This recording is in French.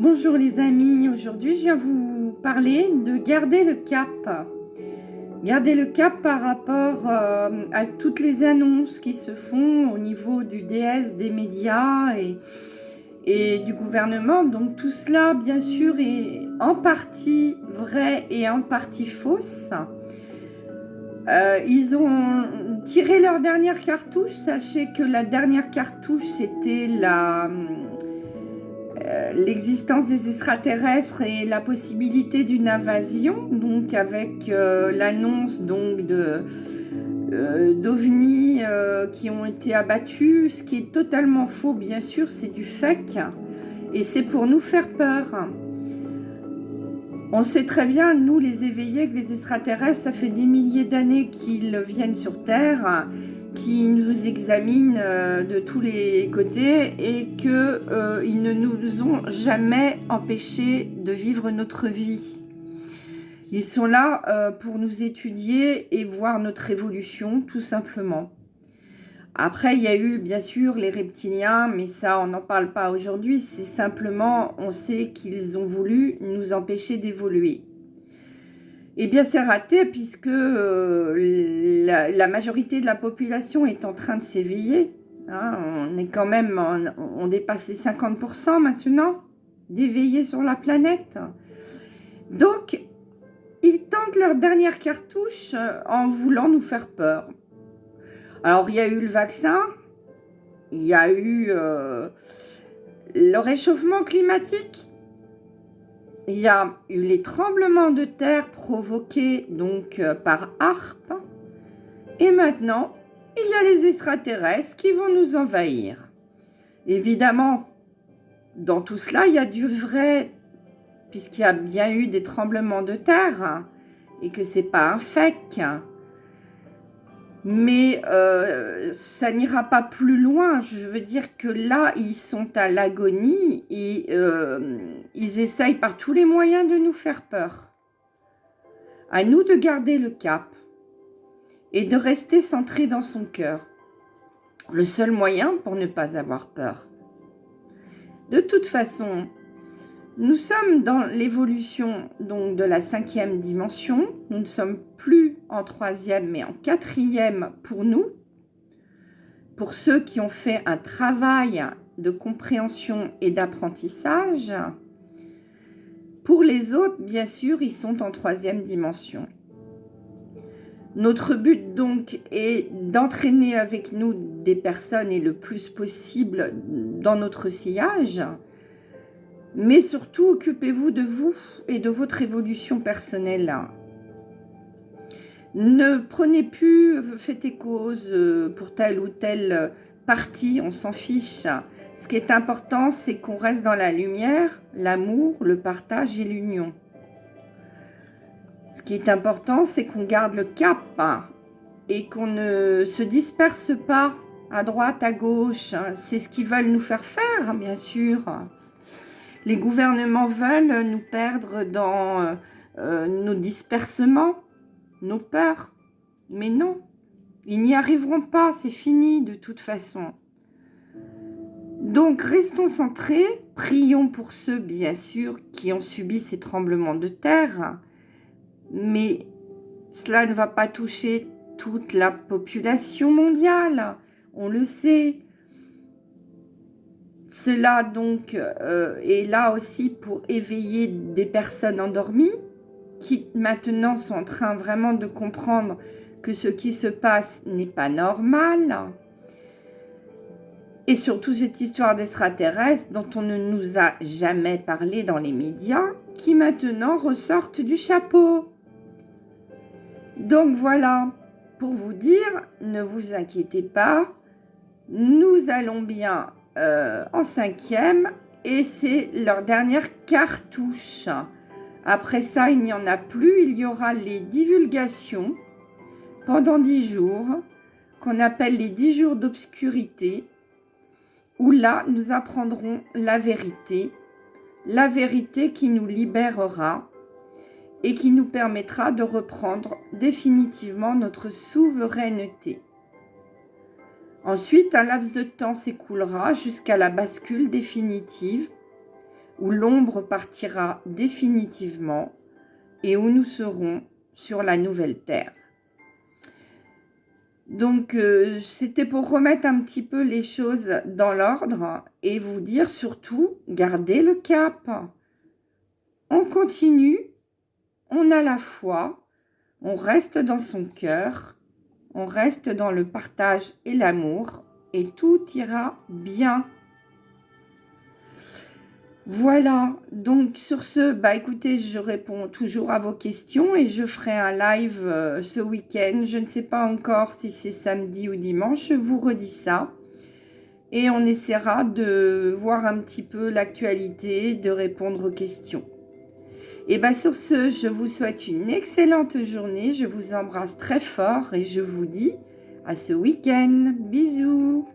Bonjour les amis, aujourd'hui je viens vous parler de garder le cap. Garder le cap par rapport à toutes les annonces qui se font au niveau du DS, des médias et du gouvernement. Donc tout cela bien sûr est en partie vrai et en partie fausse. Ils ont tiré leur dernière cartouche. Sachez que la dernière cartouche c'était l'existence des extraterrestres et la possibilité d'une invasion, donc avec l'annonce donc d'ovnis qui ont été abattus, ce qui est totalement faux bien sûr, c'est du fake et c'est pour nous faire peur. On sait très bien, nous les éveillés, que les extraterrestres, ça fait des milliers d'années qu'ils viennent sur Terre, qui nous examinent de tous les côtés et qu'ils ne nous ont jamais empêchés de vivre notre vie. Ils sont là pour nous étudier et voir notre évolution, tout simplement. Après, il y a eu bien sûr les reptiliens, mais ça, on n'en parle pas aujourd'hui. C'est simplement, on sait qu'ils ont voulu nous empêcher d'évoluer. Eh bien, c'est raté puisque la majorité de la population est en train de s'éveiller. Hein, on est quand même, on dépasse les 50% maintenant d'éveillés sur la planète. Donc, ils tentent leur dernière cartouche en voulant nous faire peur. Alors, il y a eu le vaccin, il y a eu le réchauffement climatique, il y a eu les tremblements de terre provoqués donc par HAARP, et maintenant, il y a les extraterrestres qui vont nous envahir. Évidemment, dans tout cela, il y a du vrai, puisqu'il y a bien eu des tremblements de terre, et que c'est pas un fake. Mais ça n'ira pas plus loin. Je veux dire que là, ils sont à l'agonie et ils essayent par tous les moyens de nous faire peur. À nous de garder le cap et de rester centré dans son cœur. Le seul moyen pour ne pas avoir peur. De toute façon, nous sommes dans l'évolution donc de la 5e dimension. Nous ne sommes plus en 3e, mais en 4e pour nous. Pour ceux qui ont fait un travail de compréhension et d'apprentissage. Pour les autres, bien sûr, ils sont en 3e dimension. Notre but donc est d'entraîner avec nous des personnes et le plus possible dans notre sillage. Mais surtout, occupez-vous de vous et de votre évolution personnelle. Ne prenez plus fait et cause pour telle ou telle partie, on s'en fiche. Ce qui est important, c'est qu'on reste dans la lumière, l'amour, le partage et l'union. Ce qui est important, c'est qu'on garde le cap et qu'on ne se disperse pas à droite, à gauche. C'est ce qu'ils veulent nous faire faire, bien sûr. Les gouvernements veulent nous perdre dans nos dispersements, nos peurs. Mais non, ils n'y arriveront pas, c'est fini de toute façon. Donc restons centrés, prions pour ceux, bien sûr, qui ont subi ces tremblements de terre. Mais cela ne va pas toucher toute la population mondiale, on le sait. Cela donc est là aussi pour éveiller des personnes endormies qui maintenant sont en train vraiment de comprendre que ce qui se passe n'est pas normal. Et surtout cette histoire d'extraterrestres dont on ne nous a jamais parlé dans les médias, qui maintenant ressortent du chapeau. Donc voilà, pour vous dire, ne vous inquiétez pas, nous allons bien en 5e et c'est leur dernière cartouche. Après ça, il n'y en a plus, il y aura les divulgations pendant 10 jours, qu'on appelle les 10 jours d'obscurité, où là, nous apprendrons la vérité qui nous libérera et qui nous permettra de reprendre définitivement notre souveraineté. Ensuite, un laps de temps s'écoulera jusqu'à la bascule définitive où l'ombre partira définitivement et où nous serons sur la nouvelle terre. Donc, c'était pour remettre un petit peu les choses dans l'ordre et vous dire surtout, gardez le cap. On continue, on a la foi, on reste dans son cœur, on reste dans le partage et l'amour et tout ira bien. Voilà, donc sur ce, écoutez, je réponds toujours à vos questions et je ferai un live ce week-end. Je ne sais pas encore si c'est samedi ou dimanche, je vous redis ça. Et on essaiera de voir un petit peu l'actualité, de répondre aux questions. Et sur ce, je vous souhaite une excellente journée, je vous embrasse très fort et je vous dis à ce week-end. Bisous!